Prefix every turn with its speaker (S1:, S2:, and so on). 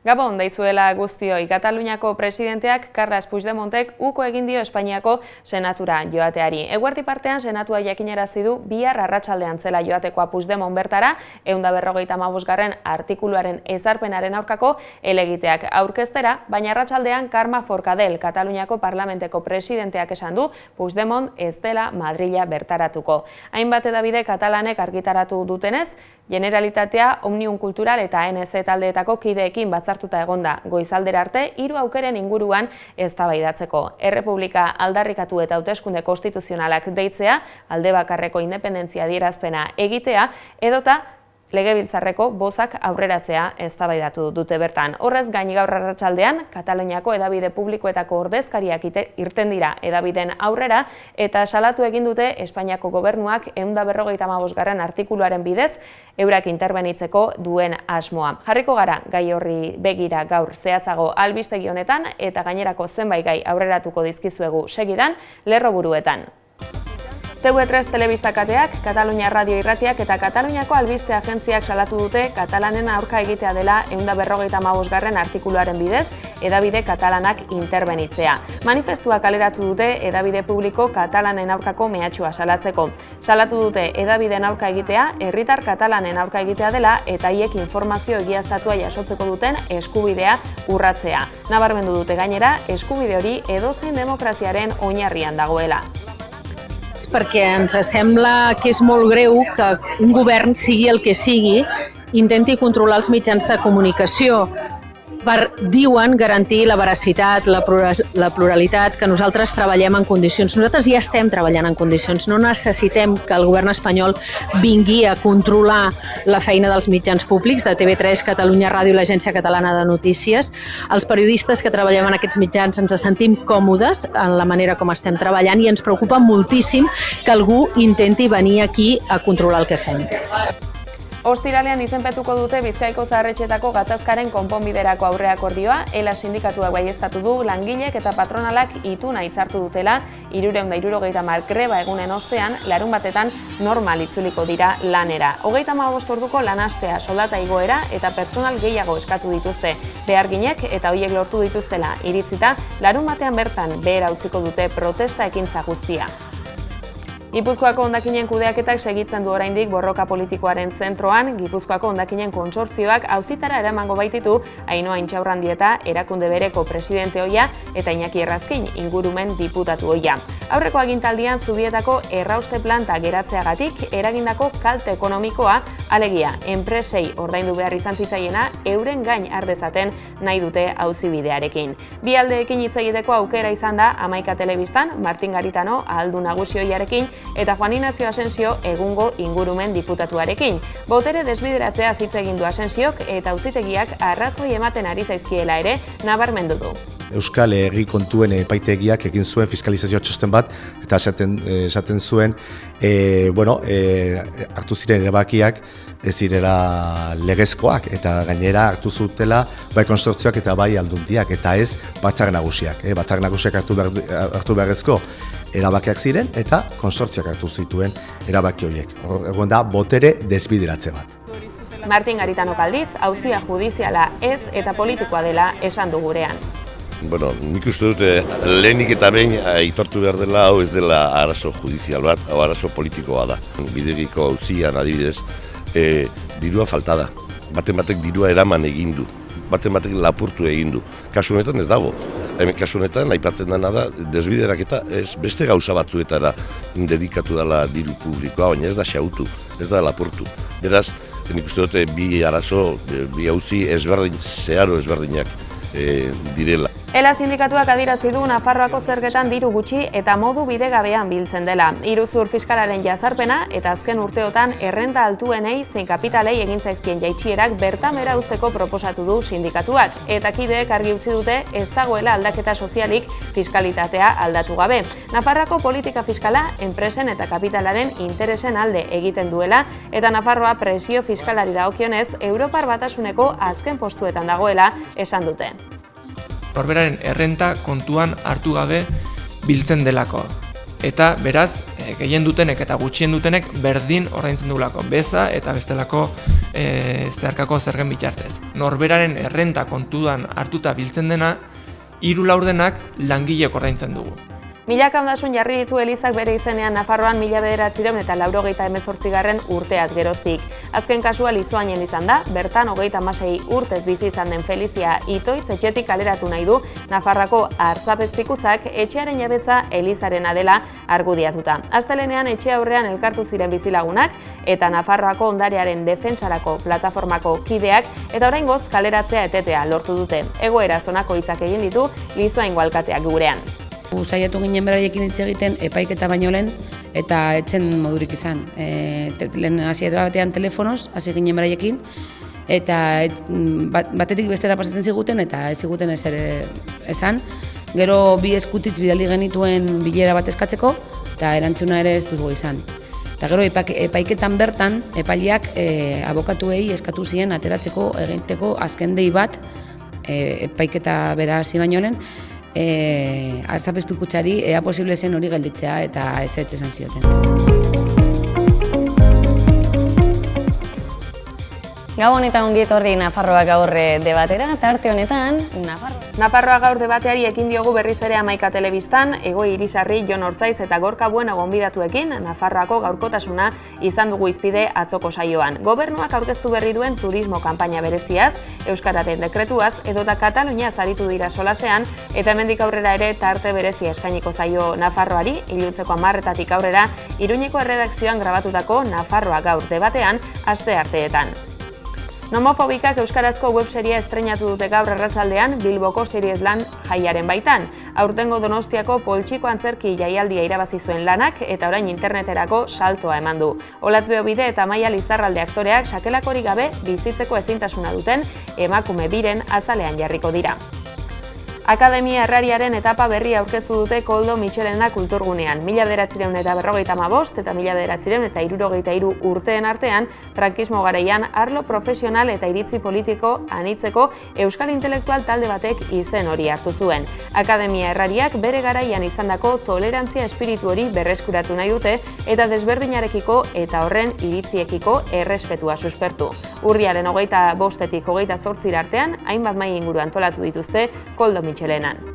S1: Gabon deizuela guztioi, Kataluniako presidenteak Carles Puigdemontek uko egin dio Espainiako senatura joateari. Eguerdi partean senatua jakinarazi du bihar arratsaldean zela joatekoa Puigdemont bertara, 155. artikuluaren ezarpenaren aurkako helegiteak aurkeztera, baina arratsaldean Carme Forcadell, Kataluniako parlamenteko presidenteak esan du Puigdemont ez dela Madrila bertaratuko. Hainbat hedabide katalanek argitaratu dutenez, Generalitatea, Omnium Cultural eta ANC taldeetako kideekin batzartuta egonda goizaldera arte 3 aukeren inguruan eztabaidatzeko. Errepublika aldarrikatu eta hauteskunde konstituzionalak deitzea, alde bakarreko independentzia adierazpena egitea, edota Legebiltzarreko bozak aurreratzea eztabaidatu dute bertan. Horrez gain gaur arratsaldean, Kataluniako hedabide publikoetako ordezkariak irten dira hedabideen aurrera eta salatu egin dute Espainiako gobernuak 155. artikuluaren bidez eurak interbenitzeko duen asmoa. Jarriko gara gai horri begira gaur zehatzago albistegi honetan eta gainerako zenbait gai aurreratuko dizkizuegu segidan lerroburuetan. TV3 telebistakateak, Katalunia Radio Irratiak eta Kataluniako albiste agentziak salatu dute katalanen aurka egitea dela 155. artikuluaren bidez, hedabide katalanak interbenitzea. Manifestua kaleratu dute hedabide publiko katalanen aurkako mehatxua salatzeko. Salatu dute hedabideen aurka egitea, herritar katalanen aurka egitea dela eta haiek informazio egiaztatua jasotzeko duten eskubidea urratzea. Nabarmendu dute gainera, eskubide hori edozein demokraziaren oinarrian dagoela.
S2: Perquè ens sembla que és molt greu que un govern, sigui el que sigui, intenti controlar els mitjans de comunicació per, diuen, garantir la veracitat, la pluralitat, que nosaltres treballem en condicions. Nosaltres ja estem treballant en condicions. No necessitem que el govern espanyol vingui a controlar la feina dels mitjans públics, de TV3, Catalunya Ràdio i l'Agència Catalana de Notícies. Els periodistes que treballem en aquests mitjans ens sentim còmodes en la manera com estem treballant i ens preocupa moltíssim que algú intenti venir aquí a controlar el que fem.
S1: Ostiralean izenpetuko dute Bizkaiko zaharretxetako gatazkaren konponbiderako aurreakordioa, ELA sindikatuak baieztatu du langileek eta patronalak ituna hitzartu dutela 370 greba egunen ostean, larunbatetan normal itzuliko dira lanera. 35 orduko lanastea, soldata igoera eta pertsonal gehiago eskatu dituzte. Beharginek eta horiek lortu dituztela iritzita, larunbatean bertan behera utziko dute protesta ekintza guztia. Gipuzkoako hondakinen kudeaketak segitzen du oraindik borroka politikoaren zentroan, Gipuzkoako hondakinen kontsortzioak auzitara eramango baititu Ainhoa Intxaurrandieta erakunde bereko presidente ohia eta Iñaki Errazkin ingurumen diputatu ohia. Aurreko agintaldian Zubietako errauste planta geratzeagatik eragindako kalte ekonomikoa, alegia enpresei ordaindu behar izan zitzaiena euren gain har dezaten nahi dute auzibidearekin. Bi aldeekin hitz egiteko aukera izan da Hamaika Telebistan, Martin Garitano ahaldun nagusi ohiarekin eta Juan Ignacio Asencio egungo ingurumen diputatuarekin. Botere desbideratzea hitz egin du Asensiok eta auzitegiak arrazoi ematen ari zaizkiela ere nabarmendu du.
S3: Euskal Herri kontuen epaitegiak egin zuen fiskalizazio txosten bat eta esaten zuen hartu ziren erabakiak ez zirela legezkoak eta gainera hartu zutela bai konsortzioak eta bai aldundiak eta ez batzar nagusiak. Batzar nagusiak hartu beharrezko erabakiak ziren eta konsortzioak hartu zituen erabaki horiek. Egon da botere desbideratze bat.
S1: Martin Garitanok aldiz, auzia judiziala ez eta politikoa dela esan du gurean.
S4: Nik uste dut lehenik eta behin aitortu behar dela hau ez dela arazo judizial bat, hau arazo politikoa da. Bidegiko auzian adibidez, dirua falta da. Batek dirua eraman egin du, batek lapurtu egin du. Kasu honetan ez dago. Hemen kasu honetan, aipatzen dena da, desbideraketa beste gauza batzuetara dedikatu dela diru publikoa, baina ez da xautu, ez da lapurtu. Beraz, nik uste dute bi arazo, bi auzi zeharo ezberdinak direla.
S1: ELA sindikatuak adierazi du Nafarroako zergetan diru gutxi eta modu bidegabean biltzen dela. Iruzur fiskalaren jazarpena eta azken urteotan errenta altuenei zein kapitalei egin zaizkien jaitsierak bertan behera uzteko proposatu du sindikatuak. Eta kideek argi utzi dute ez dagoela aldaketa sozialik fiskalitatea aldatu gabe. Nafarroako politika fiskala enpresen eta kapitalaren interesen alde egiten duela eta Nafarroa presio fiskalari dagokionez Europar Batasuneko azken postuetan dagoela esan dute.
S5: Norberaren errenta kontuan hartu gabe biltzen delako. Eta beraz, gehien dutenek eta gutxien dutenek berdin ordaintzen dugulako, beza eta bestelako zeharkako zergen bitartez. Norberaren errenta kontuan hartuta biltzen dena, 3 laurdenak langileek ordaintzen dugu.
S1: Milaka ondasun jarri ditu Elizak bere izenean Nafarroan 1988 urteaz geroztik. Azken kasua Lizoainen izan da, bertan 36 urtez bizi izan den Felizia Itoitz etxetik kaleratu nahi du Nafarroako artzapezpikutzak etxearen jabetza Elizarena dela argudiatuta. Astelehenean etxe aurrean elkartu ziren bizilagunak eta Nafarroako ondarearen defentsarako plataformako kideak eta oraingoz kaleratzea etetea lortu dute. Egoera zonako hitzak egin ditu Lizoaingo alkateak gurean.
S6: Saiatu ginen beraiekin hitz egiten epaiketa baino lehen eta etzen modurik izan. Lehen hasiera batean telefonoz hasi ginen beraiekin eta batetik bestera pasatzen ziguten eta ez ziguten ezer esan. Gero 2 eskutitz bidali genituen bilera bat eskatzeko eta erantzuna ere ez dugu izan. Eta gero epaiketan bertan epaileak abokatuei eskatu zien ateratzeko egiteko azken dei bat epaiketa bera hasi baino lehen artzapezpikutzari ea posible zen hori gelditzea eta ezetz esan zioten.
S7: Gabon eta ongi etorri Nafarroa Gaur debatera, eta arte honetan,
S1: Nafarroa Gaur debateari ekin diogu berriz ere Hamaika Telebistan, Egoi Irisarri, Jon Ortzaiz eta Gorka Bueno gonbidatuekin Nafarroako gaurkotasuna izan dugu izpide atzoko saioan. Gobernuak aurkeztu berri duen turismo kanpaina bereziaz, Euskararen dekretuaz, edota Kataluniaz aritu dira solasean, eta hemendik aurrera ere tarte berezia eskainiko zaio Nafarroari, iluntzeko 10:00 aurrera, Iruñeko erredakzioan grabatutako Nafarroa Gaur debatean, aste arteetan. Nomofobikak euskarazko webseria estreinatu dute gaur arratsaldean Bilboko Seriesland jaiaren baitan. Aurtengo Donostiako poltsiko antzerki jaialdia irabazi zuen lanak eta orain interneterako saltoa eman du. Olatz Beobide eta Maia Lizarralde aktoreak sakelakorik gabe bizitzeko ezintasuna duten emakume biren azalean jarriko dira. Akademia Errariaren etapa berria aurkeztu dute Koldo Mitxelena kulturgunean. 1955 eta 1963 urteen artean, frankismo garaian arlo profesional eta iritzi politiko anitzeko euskal intelektual talde batek izen hori hartu zuen. Akademia Errariak bere garaian izandako tolerantzia espiritu hori berreskuratu nahi dute eta desberdinarekiko eta horren iritziekiko errespetua suspertu. Urriaren 25-tik 28 artean, hainbat mahai inguru antolatu dituzte Koldo Mitxelenan.